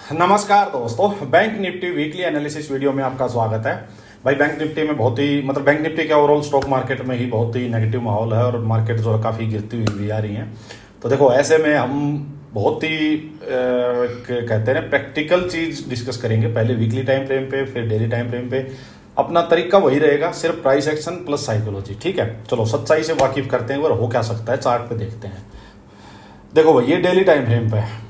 नमस्कार दोस्तों, bank Nifty weekly analysis video में आपका स्वागत है। भाई बैंक निफ्टी में बहुत ही बैंक निफ्टी के ओवरऑल स्टॉक मार्केट में ही बहुत ही नेगेटिव माहौल है और मार्केट जो है काफ़ी गिरती हुई भी आ रही है। तो देखो, ऐसे में हम बहुत ही कहते हैं ना प्रैक्टिकल चीज़ डिस्कस करेंगे। पहले वीकली टाइम फ्रेम पे, फिर डेली टाइम फ्रेम पे। अपना तरीका वही रहेगा, सिर्फ प्राइस एक्शन प्लस साइकोलॉजी। ठीक है, चलो सच्चाई से वाकिफ करते हैं और हो क्या सकता है चार्ट पे देखते हैं। देखो भाई, ये डेली टाइम फ्रेम पे है।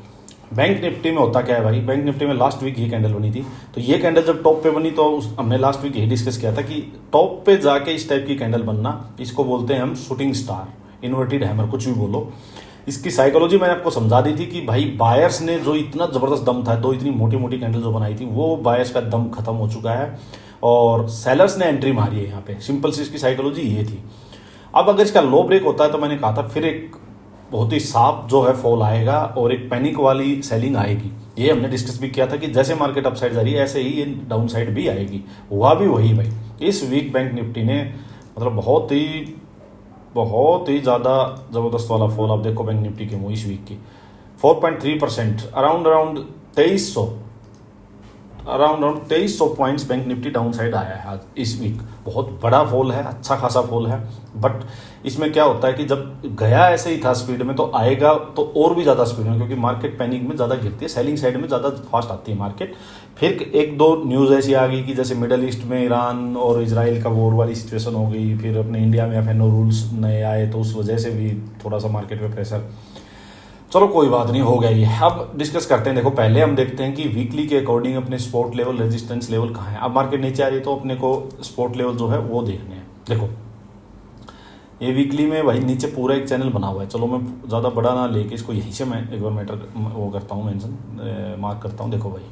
बैंक निफ्टी में होता क्या है भाई, बैंक निफ्टी में लास्ट वीक ये कैंडल बनी थी। तो ये कैंडल जब टॉप पे बनी तो हमने लास्ट वीक यही डिस्कस किया था कि टॉप पे जाके इस टाइप की कैंडल बनना, इसको बोलते हैं हम शूटिंग स्टार, इन्वर्टेड हैमर, कुछ भी बोलो। इसकी साइकोलॉजी मैंने आपको समझा दी थी कि भाई बायर्स ने जो इतना जबरदस्त दम था, तो इतनी मोटी मोटी कैंडल जो बनाई थी, वो बायर्स का दम खत्म हो चुका है और सेलर्स ने एंट्री मारी है यहाँ पे। सिंपल सी इसकी साइकोलॉजी ये थी। अब अगर इसका लो ब्रेक होता है तो मैंने कहा था फिर एक बहुत ही साफ जो है फॉल आएगा और एक पैनिक वाली सेलिंग आएगी। ये हमने डिस्कस भी किया था कि जैसे मार्केट अपसाइड जा रही है ऐसे ही ये डाउन साइड भी आएगी। हुआ भी वही भाई। इस वीक बैंक निफ्टी ने बहुत ही ज़्यादा ज़बरदस्त वाला फॉल आप देखो बैंक निफ्टी के मुँह इस वीक की 4.3%, around 2300 points bank Nifty down side आया है आज इस वीक। बहुत बड़ा फॉल है, अच्छा खासा फॉल है। बट इसमें क्या होता है कि जब गया ऐसे ही था स्पीड में, तो आएगा तो और भी ज़्यादा स्पीड में, क्योंकि मार्केट पैनिक में ज़्यादा गिरती है, सेलिंग साइड में ज़्यादा फास्ट आती है मार्केट। फिर एक दो न्यूज़ ऐसी आ गई कि जैसे मिडल ईस्ट में ईरान और इजराइल का वॉर वाली सिचुएशन हो गई, फिर अपने इंडिया में एफएनओ रूल्स नए आए, तो उस वजह से भी थोड़ा सा मार्केट में प्रेशर। चलो कोई बात नहीं, हो गया ये। अब डिस्कस करते हैं। देखो, पहले हम देखते हैं कि वीकली के अकॉर्डिंग अपने सपोर्ट लेवल, रेजिस्टेंस लेवल कहाँ है। अब मार्केट नीचे आ रही है तो अपने को सपोर्ट लेवल जो है वो देखने हैं। देखो, ये वीकली में भाई नीचे पूरा एक चैनल बना हुआ है। चलो मैं ज़्यादा बड़ा ना लेके इसको यहीं से मैं एक बार मैटर वो करता हूँ, मेंशन मार्क करता हूँ। देखो भाई,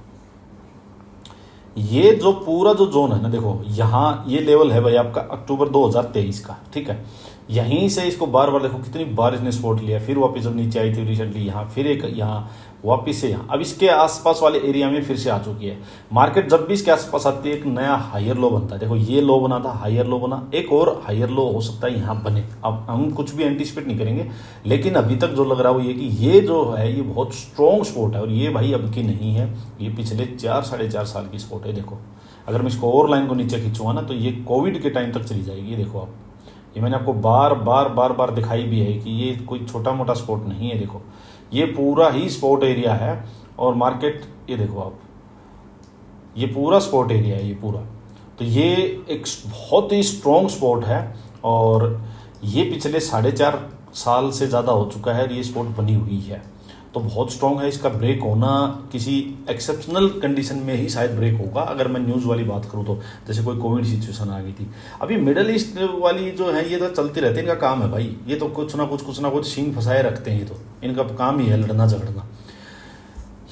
ये जो पूरा जो जोन है ना, देखो यहाँ ये लेवल है भाई आपका अक्टूबर 2023 का। ठीक है, यहीं से इसको बार बार देखो कितनी बार इसने सपोर्ट लिया, फिर वापस जब नीचे आई थी रिसेंटली यहाँ, फिर एक यहाँ, वापस से यहाँ। अब इसके आसपास वाले एरिया में फिर से आ चुकी है मार्केट। जब भी इसके आसपास आती है एक नया हायर लो बनता है। देखो, ये लो बना था, हायर लो बना, एक और हायर लो हो सकता है यहाँ बने। अब हम कुछ भी एंटिसिपेट नहीं करेंगे, लेकिन अभी तक जो लग रहा है वो ये कि ये जो है ये बहुत स्ट्रॉन्ग सपोर्ट है। और ये भाई अब की नहीं है, ये पिछले 4-4.5 साल की सपोर्ट है। देखो, अगर मैं इसको और लाइन को नीचे खींचूंगा ना तो ये कोविड के टाइम तक चली जाएगी। ये देखो, आप ये मैंने आपको बार बार दिखाई भी है कि ये कोई छोटा मोटा स्पोर्ट नहीं है। देखो, ये पूरा ही स्पोर्ट एरिया है और मार्केट, ये देखो आप, ये पूरा स्पोर्ट एरिया है ये पूरा। तो ये एक बहुत ही स्ट्रॉन्ग स्पोर्ट है और ये पिछले 4.5 साल से ज़्यादा हो चुका है ये स्पोर्ट बनी हुई है। तो बहुत स्ट्रॉन्ग है। इसका ब्रेक होना किसी एक्सेप्शनल कंडीशन में ही शायद ब्रेक होगा। अगर मैं न्यूज़ वाली बात करूँ तो जैसे कोई कोविड सिचुएशन आ गई थी। अभी मिडल ईस्ट वाली जो है ये तो चलती रहती है, इनका काम है भाई। ये तो कुछ ना कुछ सींग फंसाए रखते हैं। ये तो इनका काम ही है लड़ना झगड़ना।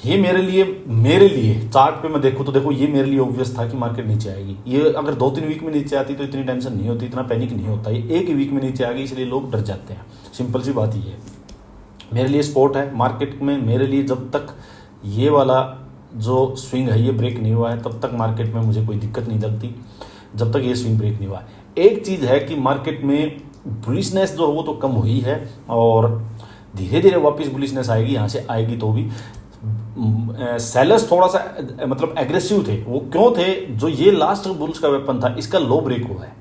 ये मेरे लिए चार्ट पे मैं देखूँ तो देखो, ये मेरे लिए ऑब्वियस था कि मार्केट नीचे आएगी। ये अगर 2-3 वीक में नीचे आती तो इतनी टेंशन नहीं होती, इतना पैनिक नहीं होता। ये एक ही वीक में नीचे आ गई, इसलिए लोग डर जाते हैं। सिंपल सी बात ये है। मेरे लिए सपोर्ट है मार्केट में। मेरे लिए जब तक ये वाला जो स्विंग है ये ब्रेक नहीं हुआ है तब तक मार्केट में मुझे कोई दिक्कत नहीं लगती, जब तक ये स्विंग ब्रेक नहीं हुआ है। एक चीज़ है कि मार्केट में बुलिशनेस जो है वो तो कम हुई है और धीरे धीरे वापस बुलिशनेस आएगी। यहाँ से आएगी तो भी सेलर्स थोड़ा सा एग्रेसिव थे। वो क्यों थे? जो ये लास्ट बुल्स का वेपन था, इसका लो ब्रेक हुआ है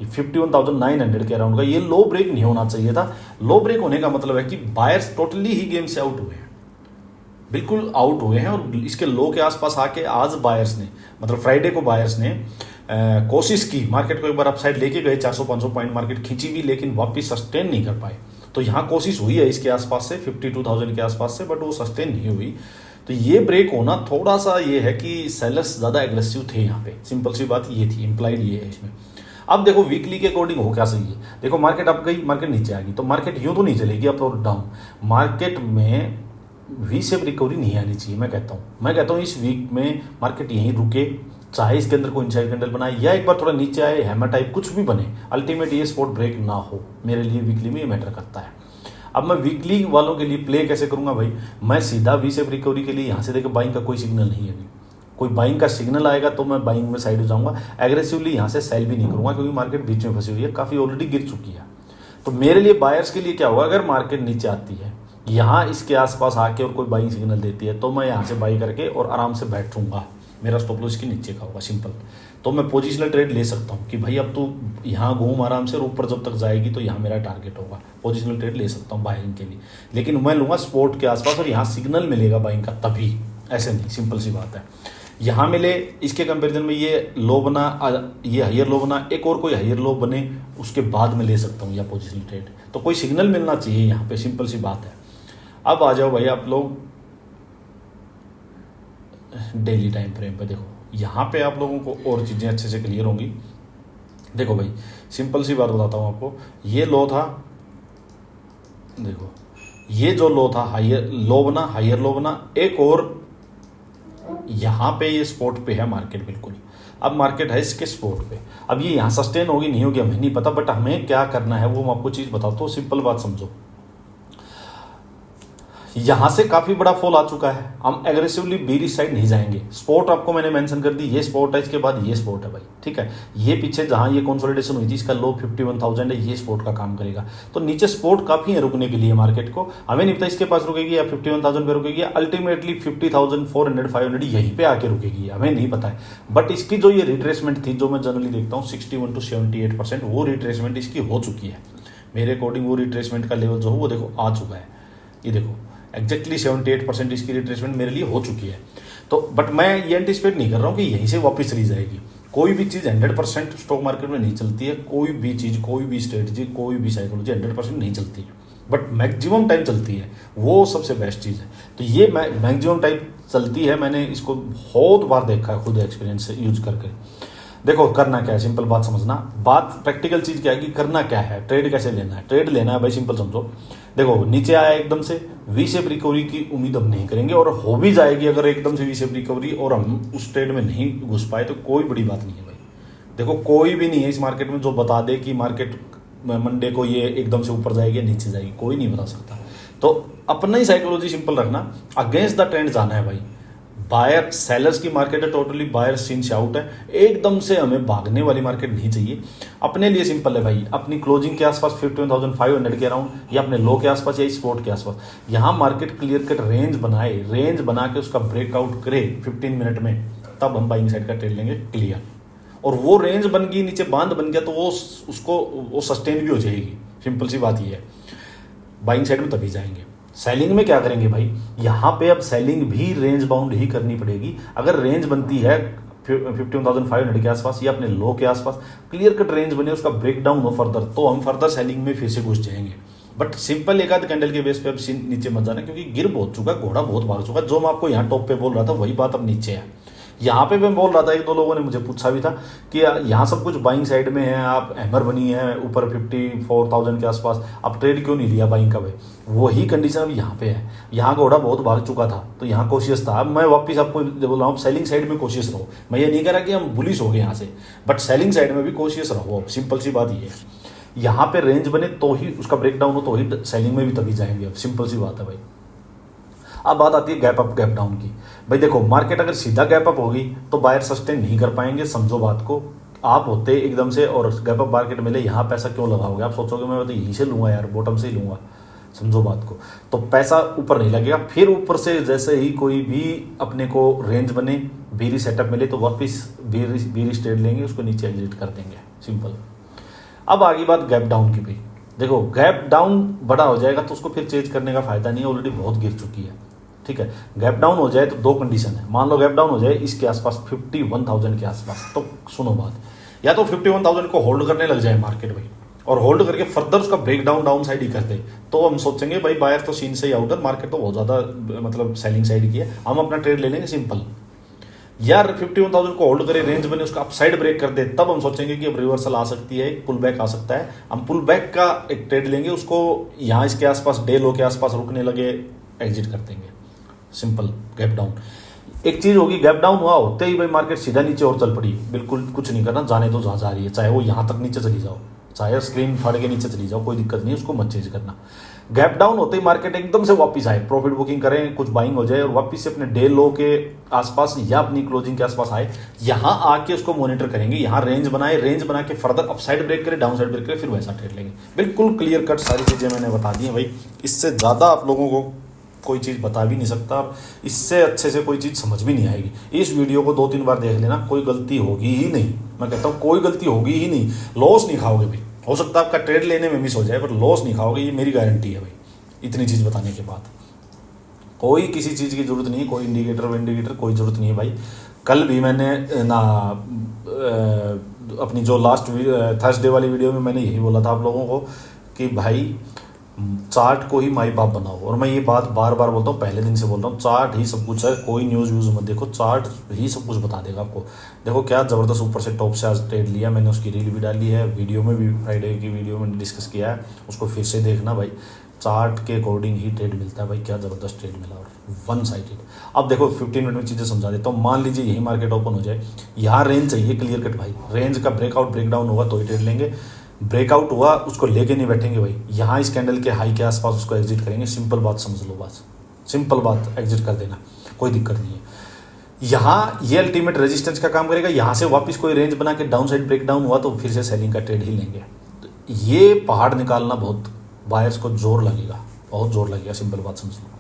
51,900 के अराउंड का। ये लो ब्रेक नहीं होना चाहिए था। लो ब्रेक होने का मतलब है कि बायर्स टोटली ही गेम से आउट हुए हैं, बिल्कुल आउट हुए हैं। और इसके लो के आसपास आके आज बायर्स ने, फ्राइडे को बायर्स ने कोशिश की, मार्केट को एक बार अपसाइड लेके गए, 400-500 पॉइंट मार्केट खींची भी, लेकिन वापस सस्टेन नहीं कर पाए। तो यहाँ कोशिश हुई है इसके आसपास से 52,000 के आसपास से, बट वो सस्टेन नहीं हुई। तो ये ब्रेक होना थोड़ा सा ये है कि सेलर्स ज़्यादा एग्रेसिव थे यहाँ पे। सिंपल सी बात ये थी, इंप्लाइड ये है इसमें। अब देखो वीकली के अकॉर्डिंग हो क्या सही है। देखो, मार्केट अप गई, मार्केट नीचे आ गई, तो मार्केट यूं तो नहीं चलेगी अप और डाउन। मार्केट में वी शेप रिकवरी नहीं आनी चाहिए। मैं कहता हूँ इस वीक में मार्केट यहीं रुके, चाहे इसके अंदर कोई इनसाइड कैंडल बनाए या एक बार थोड़ा नीचे आए, हैमर टाइप कुछ भी बने, अल्टीमेट ये स्पॉट ब्रेक ना हो। मेरे लिए वीकली में ये मैटर करता है। अब मैं वीकली वालों के लिए प्ले कैसे करूंगा भाई? मैं सीधा वी शेप रिकवरी के लिए यहाँ से देखो बाइंग का कोई सिग्नल नहीं है। अभी कोई बाइंग का सिग्नल आएगा तो मैं बाइंग में साइड हो जाऊंगा। एग्रेसिवली यहाँ से सेल भी नहीं करूंगा, क्योंकि मार्केट बीच में फंसी हुई है, काफ़ी ऑलरेडी गिर चुकी है। तो मेरे लिए बायर्स के लिए क्या होगा, अगर मार्केट नीचे आती है यहाँ इसके आसपास आके और कोई बाइंग सिग्नल देती है तो मैं यहाँ से बाई करके और आराम से बैठूंगा, मेरा स्टॉप लॉस के नीचे का होगा, सिंपल। तो मैं पोजिशनल ट्रेड ले सकता हूँ कि भाई अब तू यहाँ घूम आराम से और ऊपर जब तक जाएगी तो यहाँ मेरा टारगेट होगा, पोजिशनल ट्रेड ले सकता हूँ बाइंग के लिए। लेकिन मैं लूँगा स्पॉट के आसपास और यहाँ सिग्नल मिलेगा बाइंग का तभी, ऐसे नहीं, सिंपल सी बात है। यहाँ मिले इसके कंपैरिजन में ये लो बना, ये हायर लो बना, एक और कोई हायर लो बने उसके बाद में ले सकता हूँ या पोजिशनल ट्रेड। तो कोई सिग्नल मिलना चाहिए यहाँ पे, सिंपल सी बात है। अब आ जाओ भाई आप लोग डेली टाइम फ्रेम पे। देखो यहाँ पे आप लोगों को और चीज़ें अच्छे से क्लियर होंगी। देखो भाई सिंपल सी बात बताता हूँ आपको, ये लो था, देखो ये जो लो था हायर लो बना, हायर लो बना, एक और यहाँ पे ये स्पॉट पे है मार्केट बिल्कुल। अब मार्केट है इसके स्पॉट पे, अब ये यहाँ सस्टेन होगी नहीं होगी हमें नहीं पता, बट हमें क्या करना है वो मैं आपको चीज़ बताता हूँ, सिंपल बात समझो। यहां से काफी बड़ा फॉल आ चुका है, हम एग्रेसिवली बेरिश साइड नहीं जाएंगे। स्पॉट आपको मैंने मेंशन कर दी, ये स्पॉट है, इसके बाद ये स्पॉट है भाई, ठीक है। ये पीछे जहां ये कंसोलिडेशन हुई थी इसका लो 51,000 है, ये स्पॉट का काम करेगा। तो नीचे स्पॉट काफी है रुकने के लिए मार्केट को, हमें नहीं पता इसके पास रुकेगी या 51,000 पे रुकेगी या अल्टीमेटली 50,400 500 यहीं पे आके रुकेगी, हमें नहीं पता है। बट इसकी जो ये रिट्रेसमेंट थी, जो मैं जनरली देखता हूँ 61 to 78%, वो रिट्रेसमेंट इसकी हो चुकी है मेरे अकॉर्डिंग। वो रिट्रेसमेंट का लेवल जो हो वो देखो आ चुका है, ये देखो एग्जैक्टली 78% इसकी रिट्रेसमेंट मेरे लिए हो चुकी है। तो बट मैं ये एंटिसिपेट नहीं कर रहा हूँ कि यहीं से वापस चली जाएगी। कोई भी चीज़ 100% स्टॉक मार्केट में नहीं चलती है, कोई भी चीज़, कोई भी स्ट्रेटजी, कोई भी साइकोलॉजी 100% नहीं चलती है, बट मैक्सिमम टाइम चलती है, वो सबसे बेस्ट चीज़ है। तो ये मैक्सिमम टाइम चलती है, मैंने इसको बहुत बार देखा है खुद एक्सपीरियंस से यूज करके। देखो करना क्या है, सिंपल बात समझना, बात प्रैक्टिकल चीज़ क्या है कि करना क्या है, ट्रेड कैसे लेना है। ट्रेड लेना है भाई सिंपल समझो, देखो नीचे आया एकदम से, वी शेप रिकवरी की उम्मीद हम नहीं करेंगे, और हो भी जाएगी अगर एकदम से वी शेप रिकवरी और हम उस ट्रेड में नहीं घुस पाए तो कोई बड़ी बात नहीं है भाई। देखो कोई भी नहीं है इस मार्केट में जो बता दे कि मार्केट मंडे को ये एकदम से ऊपर जाएगी या नीचे जाएगी, कोई नहीं बता सकता। तो अपना ही साइकोलॉजी सिंपल रखना, अगेंस्ट द ट्रेंड जाना है भाई। बायर सेलर्स की मार्केट है, टोटली बायर सीन से आउट है, एकदम से हमें भागने वाली मार्केट नहीं चाहिए। अपने लिए सिंपल है भाई, अपनी क्लोजिंग के आसपास 51,500 के अराउंड या अपने लो के आसपास या स्पॉट के आसपास, यहाँ मार्केट क्लियर कट रेंज बनाए, रेंज बना के उसका ब्रेकआउट करे 15 मिनट में, तब हम बाइंग साइड का ट्रेड लेंगे क्लियर। और वो रेंज बन गई, नीचे बांध बन गया तो वो सस्टेन भी हो जाएगी, सिंपल सी बात ये है। बाइंग साइड में तभी जाएंगे। सेलिंग में क्या करेंगे भाई, यहाँ पे अब सेलिंग भी रेंज बाउंड ही करनी पड़ेगी। अगर रेंज बनती है 51,500 के आसपास या अपने लो के आसपास, क्लियर कट रेंज बने, उसका ब्रेकडाउन हो फर्दर, तो हम फर्दर सेलिंग में फिर से घुस जाएंगे। बट सिंपल एक आध कैंडल के बेस पे अब नीचे मत जाना, क्योंकि गिर बहुत चुका, घोड़ा बहुत भाग चुका। जो मैं आपको यहाँ टॉप पे बोल रहा था वही बात अब नीचे है। यहाँ पे मैं बोल रहा था, एक दो लोगों ने मुझे पूछा भी था कि यहाँ सब कुछ बाइंग साइड में है, आप हैमर बनी है ऊपर 54,000 के आसपास, आप ट्रेड क्यों नहीं लिया बाइंग का भाई। वही कंडीशन अब यहाँ पे है, यहाँ घोड़ा बहुत भाग चुका था तो यहाँ कोशिश था। अब मैं वापस आपको बोल रहा हूँ सेलिंग साइड में कोशिश रहो। मैं ये नहीं कह रहा कि हम बुलिश हो गए यहाँ से, बट सेलिंग साइड में भी कोशिश रहो। अब सिंपल सी बात ये है, यहाँ पे रेंज बने तो ही उसका ब्रेकडाउन हो, तो ही सेलिंग में भी तभी जाएंगे। अब सिंपल सी बात है भाई। अब बात आती है गैप अप गैप डाउन की। भाई देखो मार्केट अगर सीधा गैप अप होगी तो बायर सस्टेन नहीं कर पाएंगे, समझो बात को। आप होते एकदम से और गैप अप मार्केट मिले, यहाँ पैसा क्यों लगाओगे, आप सोचोगे मैं तो यहीं से लूंगा यार, बॉटम से ही लूंगा, समझो बात को। तो पैसा ऊपर नहीं लगेगा, फिर ऊपर से जैसे ही कोई भी अपने को रेंज बने, बेरी सेटअप मिले तो वापिस बेरी ट्रेड लेंगे, उसको नीचे एग्जिट कर देंगे, सिंपल। अब आगे बात गैप डाउन की भाई। देखो गैप डाउन बड़ा हो जाएगा तो उसको फिर चेंज करने का फायदा नहीं है, ऑलरेडी बहुत गिर चुकी है, ठीक है। गैप डाउन हो जाए तो दो कंडीशन है, मान लो गैप डाउन हो जाए इसके आसपास 51,000 के आसपास, तो सुनो बात, या तो 51,000 को होल्ड करने लग जाए मार्केट भाई, और होल्ड करके फर्दर उसका ब्रेकडाउन डाउन साइड ही कर दे, तो हम सोचेंगे भाई बायर तो सीन से ही आउट है, मार्केट तो बहुत ज्यादा मतलब सेलिंग साइड की है, हम अपना ट्रेड ले लेंगे सिंपल। यार 51,000 को होल्ड करे, रेंज बने, उसका अपसाइड ब्रेक कर दे, तब हम सोचेंगे कि अब रिवर्सल आ सकती है, एक पुल बैक आ सकता है, हम पुल बैक का एक ट्रेड लेंगे, उसको यहाँ इसके आसपास डे लो के आसपास रुकने लगे एग्जिट कर देंगे, सिंपल। गैप डाउन एक चीज होगी, गैप डाउन हुआ होते ही भाई मार्केट सीधा नीचे और चल पड़ी, बिल्कुल कुछ नहीं करना, जाने तो जहां जा रही है, चाहे वो यहां तक नीचे चली जाओ, चाहे स्क्रीन फाड़ के नीचे चली जाओ, कोई दिक्कत नहीं, उसको मत चेंज करना। गैप डाउन होते ही मार्केट एकदम से वापस आए, प्रॉफिट बुकिंग करें, कुछ बाइंग हो जाए और वापस से अपने डे लो के आसपास या अपनी क्लोजिंग के आसपास आए, यहां आके उसको मॉनिटर करेंगे, यहां रेंज बनाए, रेंज बना के फर्दर अपसाइड ब्रेक करे, डाउन साइड ब्रेक करे, फिर वैसा ट्रेड लेंगे। बिल्कुल क्लियर कट सारी चीजें मैंने बता दी हैं भाई, इससे ज्यादा आप लोगों को कोई चीज़ बता भी नहीं सकता, और इससे अच्छे से कोई चीज़ समझ भी नहीं आएगी। इस वीडियो को 2-3 बार देख लेना, कोई गलती होगी ही नहीं, मैं कहता हूँ कोई गलती होगी ही नहीं, लॉस नहीं खाओगे भाई। हो सकता है आपका ट्रेड लेने में मिस हो जाए, पर लॉस नहीं खाओगे, ये मेरी गारंटी है भाई। इतनी चीज़ बताने के बाद कोई किसी चीज़ की जरूरत नहीं है, कोई इंडिकेटर कोई जरूरत नहीं है भाई। कल भी मैंने ना अपनी जो लास्ट थर्सडे वाली वीडियो में मैंने यही बोला था आप लोगों को कि भाई चार्ट को ही माई बाप बनाओ, और मैं ये बात बार बार बोलता हूँ, पहले दिन से बोल रहा हूँ, चार्ट ही सब कुछ है, कोई न्यूज़ व्यूज़ मत देखो, चार्ट ही सब कुछ बता देगा आपको। देखो क्या ज़बरदस्त ऊपर से टॉप से आज ट्रेड लिया, मैंने उसकी रील भी डाली है, वीडियो में भी फ्राइडे की वीडियो में डिस्कस किया है, उसको फिर से देखना भाई। चार्ट के अकॉर्डिंग ही ट्रेड मिलता है भाई, क्या ज़बरदस्त ट्रेड मिला, और वन साइडेड। अब देखो 15 मिनट में चीज़ें समझा देता हूँ। मान लीजिए यही मार्केट ओपन हो जाए, यहाँ रेंज चाहिए क्लियर कट भाई, रेंज का ब्रेकआउट ब्रेकडाउन होगा तो ही ट्रेड लेंगे, ब्रेकआउट हुआ उसको लेके नहीं बैठेंगे भाई, यहाँ इस कैंडल के हाई के आसपास उसको एग्जिट करेंगे, सिंपल बात समझ लो, बस सिंपल बात, एग्जिट कर देना, कोई दिक्कत नहीं है। यहाँ ये अल्टीमेट रेजिस्टेंस का काम करेगा, यहाँ से वापस कोई रेंज बना के डाउन साइड ब्रेकडाउन हुआ तो फिर से सेलिंग का ट्रेड ही लेंगे। तो ये पहाड़ निकालना बहुत बायर्स को जोर लगेगा, बहुत जोर लगेगा, सिंपल बात समझ लो।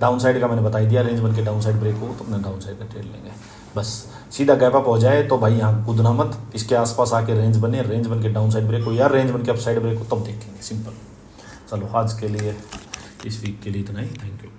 डाउन साइड का मैंने बता ही दिया, रेंज बन के डाउन साइड ब्रेक हो तो अपना डाउन साइड का ट्रेड लेंगे, बस सीधा गैप अप हो जाए तो भाई यहाँ कूदना मत, इसके आसपास आके रेंज बने, रेंज बन के डाउन साइड ब्रेक हो या रेंज बन के अप साइड ब्रेक हो, तब देखेंगे, सिंपल। चलो आज के लिए इस वीक के लिए इतना ही, थैंक यू।